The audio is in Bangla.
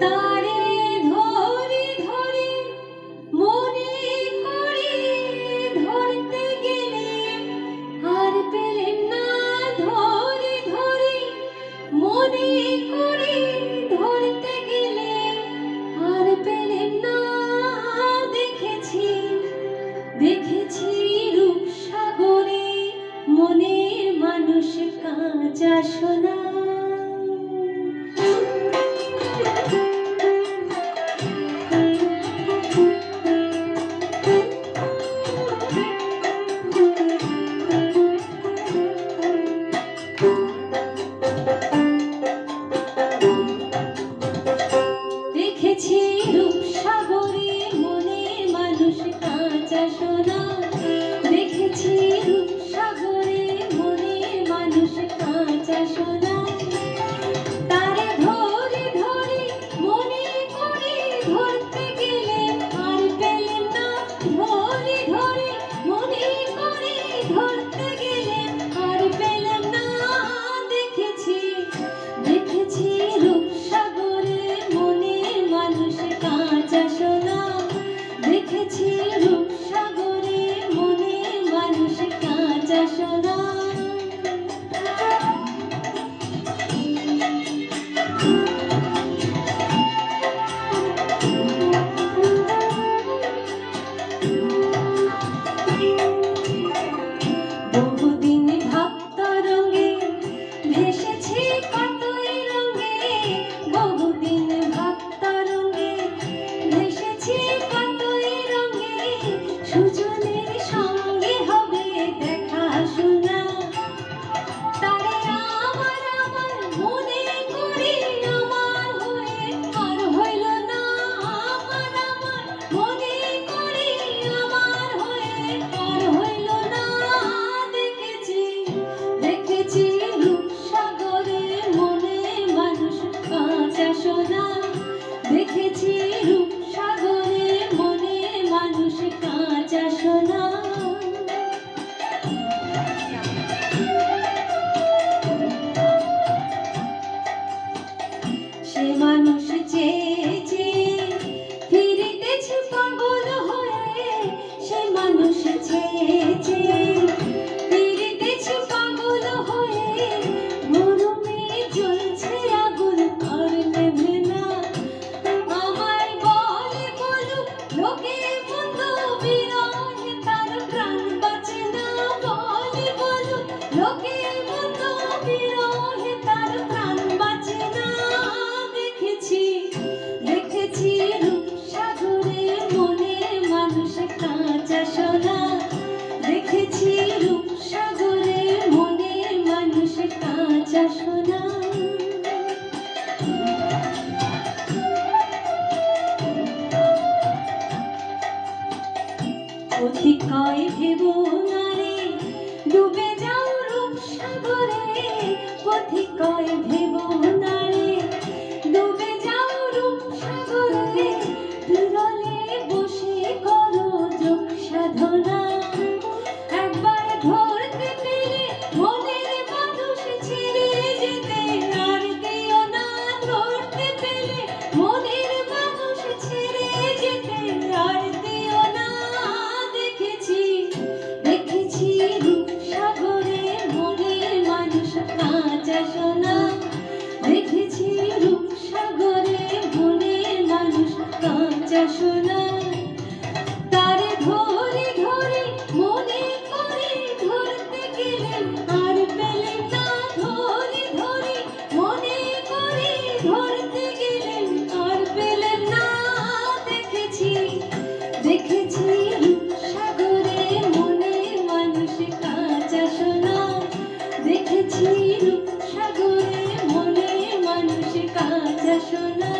তারে ধরে ধরে মনে করে ধরতে গেলে আর পেলেন না, ধরে ধরে মনে করে ধরতে গেলে আর পেলেন না। দেখেছি দেখেছি রূপসাগরে মনের মানুষ কাঁচা সোনা। দেখেছি রূপসাগরে মনের মানুষ কাঁচা সোনা। দেখেছি রূপসাগরে মনের মানুষ কাঁচা সোনা। তারে ধরে ধরে মনে করে ধরতে গেলে আর পেলেন না, ধরে ধরে মনে করে ধরতে গেলে আর পেলেন না। দেখেছি দেখেছি রূপসাগরে মনের মানুষ কাঁচা সোনা। দেখেছি রূপসাগরে মনের মানুষ কাঁচা সোনা। বহুদিন ভাবতা রঙে ভেসেছি কতই রঙে। বহুদিন ভাবতা রঙে ভেসেছি কতই রঙে। সুজনের সঙ্গে হবে দেখা শোনা। তারে আমার আমার মনে করি আমার হয়ে আর হইল না। আমার আমার মনে করি আমার হয়ে আর হইল না। দেখেছি দেখেছি রূপসাগরে মনে মানুষ কাঁচা সোনা। দেখেছি রূপসাগরে মনে মানুষ কাঁচা সোনা। সে মানুষ চেয়ে চেয়ে ফিরিতেছে পাগল হয়ে। সে মানুষ চেয়ে চেয়ে ফিরিতেছে পাগল হয়ে। মরমে জ্বলছে আগুন আর নেভে না। আমায় বলে বলুক লোকে মন্দ বিরহে তার প্রাণ বাঁচে না। বলে বলুক লোকে মন্দ বিরহে তার প্রাণ বাঁচে না। দেখেছি দেখেছি রূপসাগরে মনের মানুষ কাঁচা সোনা। দেখেছি রূপসাগরে মনের মানুষ কাঁচা সোনা। পথিকয় ভেবো না রে ডুবে যাও রূপসাগরে। পথিকয় ভেবো না রে ডুবে যাও রূপসাগরে। বিরলে বসে করো যোগ সাধনা। একবার ধরতে পেলে মনের মানুষ ছেড়ে যেতে আর দিও না। ধরতে পেলে মনের মানুষ ছেড়ে যেতে আর দিও না। দেখেছি দেখেছি রূপসাগরে মনের মানুষ কাঁচা সোনা। দেখেছি রূপসাগরে মনের মানুষ কাঁচা সোনা। তারে ধরে ধরে মনে করে ধরতে গেলেন আর পেলেন না। ধরে ধরে মনে করে ধরতে গেলেন আর পেলেন না। দেখেছি দেখেছি রূপসাগরে মনের মানুষ কাঁচা সোনা। দেখেছি রূপসাগরে মনের মানুষ কাঁচা সোনা।